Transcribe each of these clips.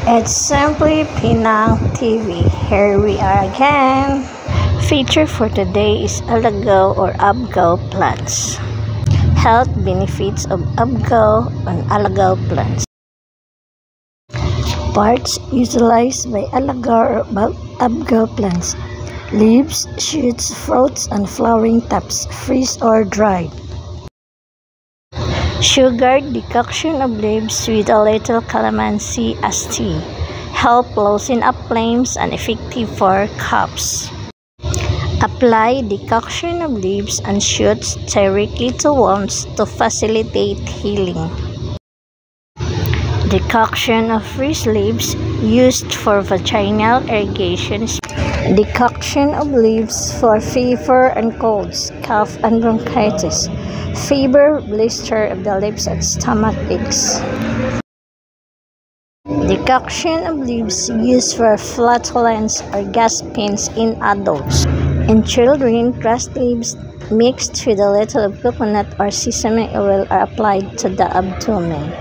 It's simply Pinang TV. Here we are again. Feature for today is Alagaw or Abgaw plants. Health benefits of Abgaw and Alagaw plants. Parts utilized by Alagaw or Abgaw plants: leaves, shoots, fruits, and flowering tops, freeze or dried. Sugared decoction of leaves with a little calamansi as tea. Help loosen up flames and effective for coughs. Apply decoction of leaves and shoots directly to wounds to facilitate healing. Decoction of fresh leaves used for vaginal irrigation. Decoction of leaves for fever and colds, cough and bronchitis, fever, blister of the lips and stomach aches. Decoction of leaves used for flatulence or gas pains in adults. In children, crushed leaves mixed with a little of coconut or sesame oil are applied to the abdomen.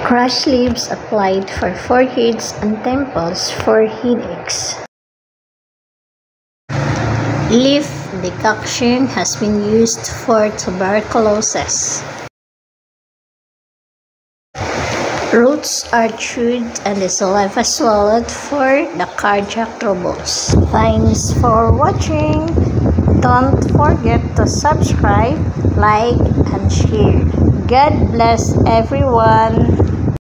Crushed leaves applied for foreheads and temples for headaches. Leaf decoction has been used for tuberculosis. Roots are chewed and the saliva swallowed for the cardiac troubles. Thanks for watching. Don't forget to subscribe, like, and share. God bless everyone.